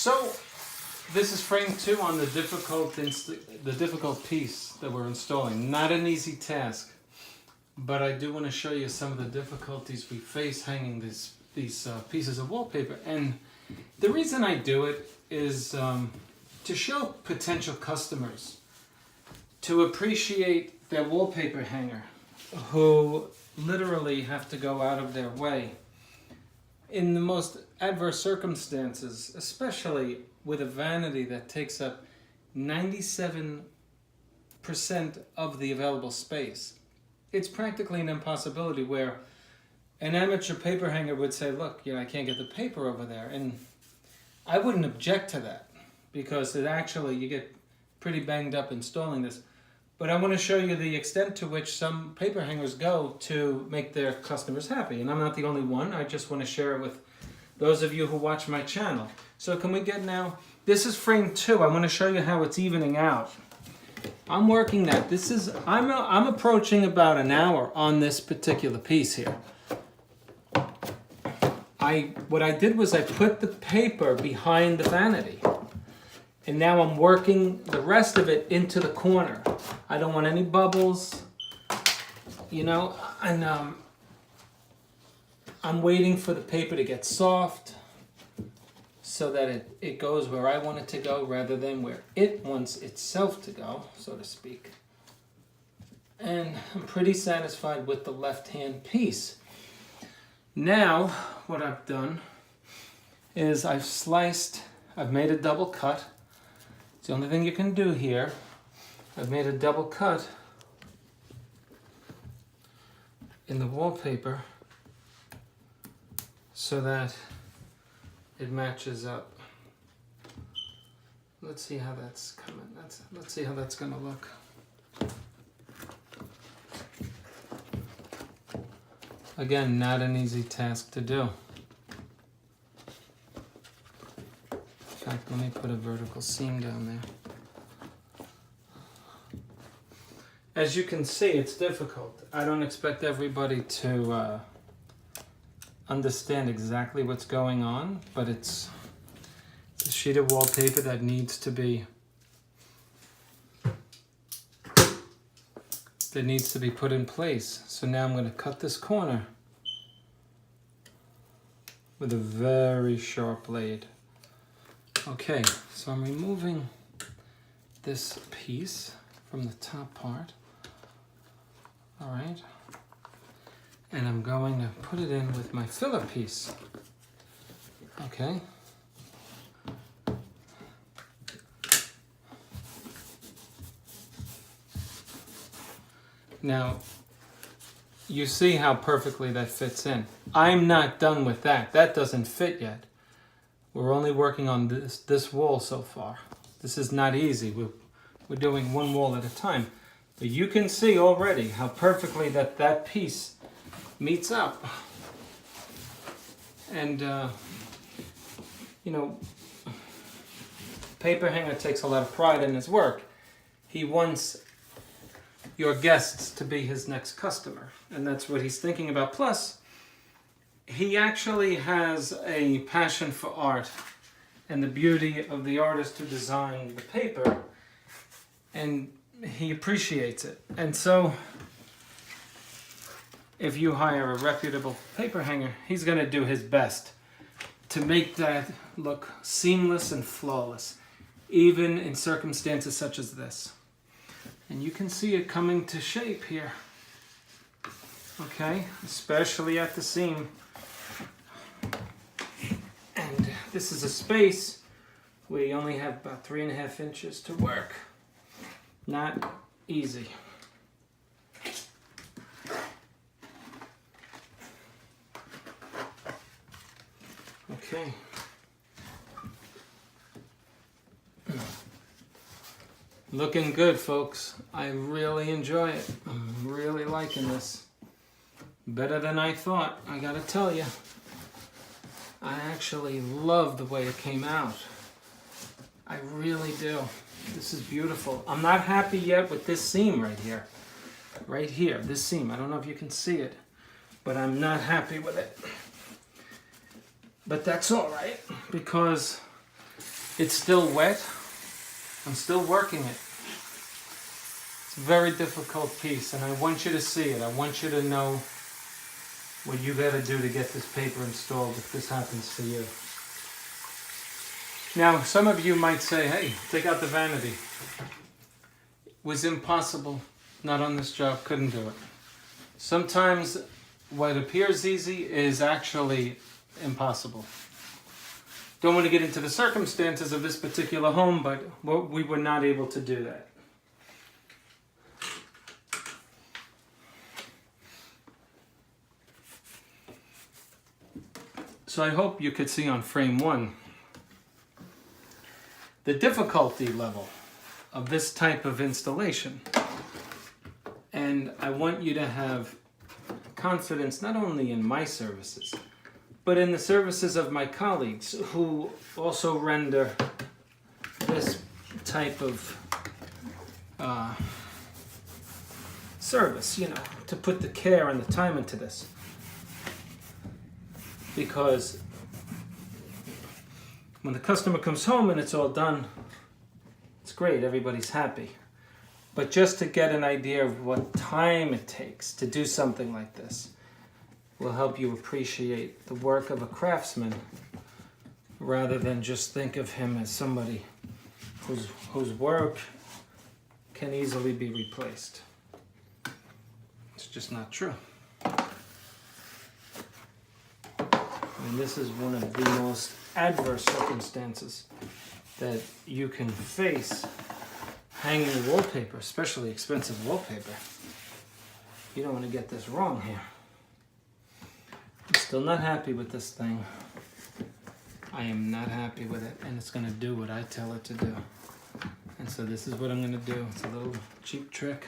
So this is frame 2 on the difficult piece that we're installing. Not an easy task, but I do want to show you some of the difficulties we face hanging these pieces of wallpaper. And the reason I do it is to show potential customers to appreciate their wallpaper hanger, who literally have to go out of their way in the most adverse circumstances, especially with a vanity that takes up 97% of the available space. It's practically an impossibility where an amateur paper hanger would say, look, I can't get the paper over there. And I wouldn't object to that because you get pretty banged up installing this. But I want to show you the extent to which some paper hangers go to make their customers happy. And I'm not the only one. I just want to share it with those of you who watch my channel. So can we get now? This is frame 2. I want to show you how it's evening out. I'm working that. I'm approaching about an hour on this particular piece here. What I did was I put the paper behind the vanity. And now I'm working the rest of it into the corner. I don't want any bubbles, and I'm waiting for the paper to get soft so that it goes where I want it to go rather than where it wants itself to go, so to speak. And I'm pretty satisfied with the left-hand piece. Now, what I've done is I've made a double cut. It's the only thing you can do here. I've made a double cut in the wallpaper so that it matches up. Let's see how that's coming. Let's see how that's going to look. Again, not an easy task to do. In fact, let me put a vertical seam down there. As you can see, it's difficult. I don't expect everybody to understand exactly what's going on, but it's a sheet of wallpaper that needs to be put in place. So now I'm going to cut this corner with a very sharp blade. Okay, so I'm removing this piece from the top part. All right. And I'm going to put it in with my filler piece. Okay. Now, you see how perfectly that fits in. I'm not done with that. That doesn't fit yet. We're only working on this wall so far. This is not easy. We're doing one wall at a time. But you can see already how perfectly that piece meets up. And, paper hanger takes a lot of pride in his work. He wants your guests to be his next customer. And that's what he's thinking about. Plus, he actually has a passion for art and the beauty of the artist who designed the paper, and he appreciates it. And so, if you hire a reputable paper hanger, he's going to do his best to make that look seamless and flawless, even in circumstances such as this. And you can see it coming to shape here. Okay, especially at the seam. And this is a space where you only have about 3.5 inches to work. Not easy. Okay. Looking good, folks. I really enjoy it. I'm really liking this. Better than I thought, I gotta tell you. I actually love the way it came out. I really do. This is beautiful. I'm not happy yet with this seam right here. Right here, this seam. I don't know if you can see it, but I'm not happy with it. But that's all right, because It's still wet. I'm still working it. It's a very difficult piece, and I want you to see it. I want you to know what you got to do to get this paper installed if this happens to you. Now, some of you might say, hey, take out the vanity. It was impossible. Not on this job, couldn't do it. Sometimes what appears easy is actually impossible. Don't want to get into the circumstances of this particular home, but we were not able to do that. So I hope you could see on frame 1 the difficulty level of this type of installation. And I want you to have confidence not only in my services, but in the services of my colleagues who also render this type of service, you know, to put the care and the time into this. Because when the customer comes home and it's all done, it's great, everybody's happy. But just to get an idea of what time it takes to do something like this will help you appreciate the work of a craftsman rather than just think of him as somebody whose work can easily be replaced. It's just not true. And this is one of the most adverse circumstances that you can face hanging wallpaper, especially expensive wallpaper. You don't want to get this wrong here. I'm still not happy with this thing. I am not happy with it, and it's going to do what I tell it to do. And so this is what I'm going to do. It's a little cheap trick.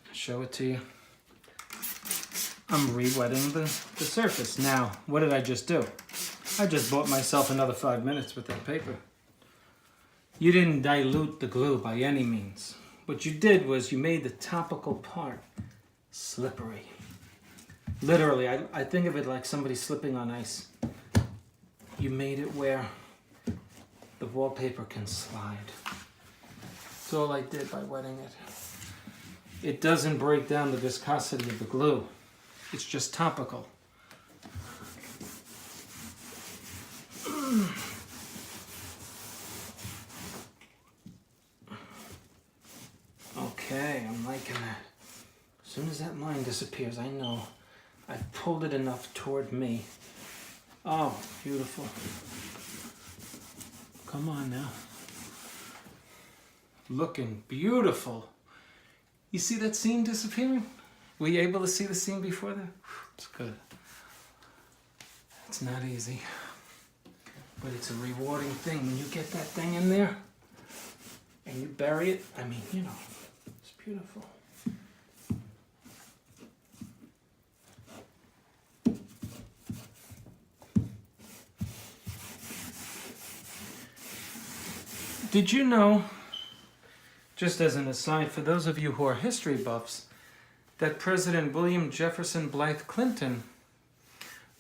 I'll show it to you. I'm re-wetting the surface. Now, what did I just do? I just bought myself another 5 minutes with that paper. You didn't dilute the glue by any means. What you did was you made the topical part slippery. Literally, I think of it like somebody slipping on ice. You made it where the wallpaper can slide. That's all I did by wetting it. It doesn't break down the viscosity of the glue. It's just topical. Okay, I'm liking that. As soon as that line disappears, I know I pulled it enough toward me. Oh, beautiful. Come on now. Looking beautiful. You see that seam disappearing? Were you able to see the seam before that? It's good. It's not easy, but it's a rewarding thing when you get that thing in there and you bury it. I mean, you know, it's beautiful. Did you know, just as an aside, for those of you who are history buffs, that President William Jefferson Blythe Clinton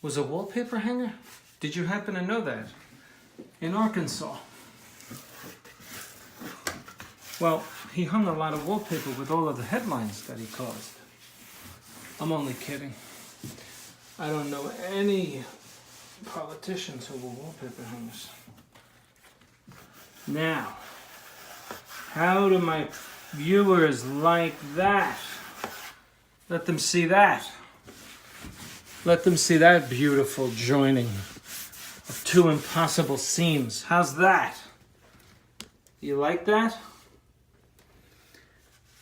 was a wallpaper hanger? Did you happen to know that? In Arkansas. Well, he hung a lot of wallpaper with all of the headlines that he caused. I'm only kidding. I don't know any politicians who were wallpaper hangers. Now, how do my viewers like that? Let them see that. Let them see that beautiful joining of two impossible seams. How's that? You like that?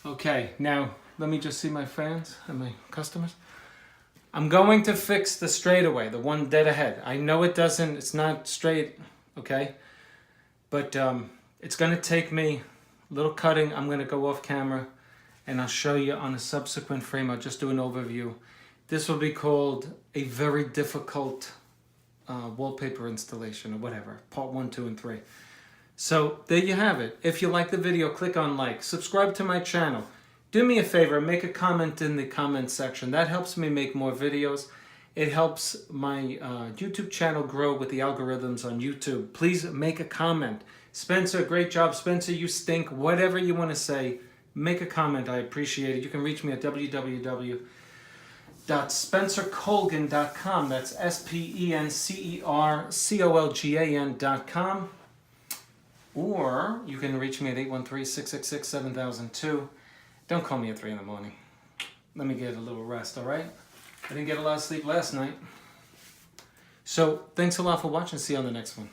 Okay, now let me just see my fans and my customers. I'm going to fix the straightaway, the one dead ahead. I know it's not straight, okay? But it's going to take me a little cutting. I'm going to go off camera and I'll show you on a subsequent frame. I'll just do an overview. This will be called a very difficult wallpaper installation or whatever, part 1, 2, and 3. So there you have it. If you like the video, click on like, subscribe to my channel. Do me a favor, make a comment in the comment section. That helps me make more videos. It helps my YouTube channel grow with the algorithms on YouTube. Please make a comment. Spencer, great job. Spencer, you stink. Whatever you want to say, make a comment. I appreciate it. You can reach me at www.spencercolgan.com. That's SpencerColgan.com. Or you can reach me at 813-666-7002. Don't call me at 3 in the morning. Let me get a little rest, all right? I didn't get a lot of sleep last night. So thanks a lot for watching. See you on the next one.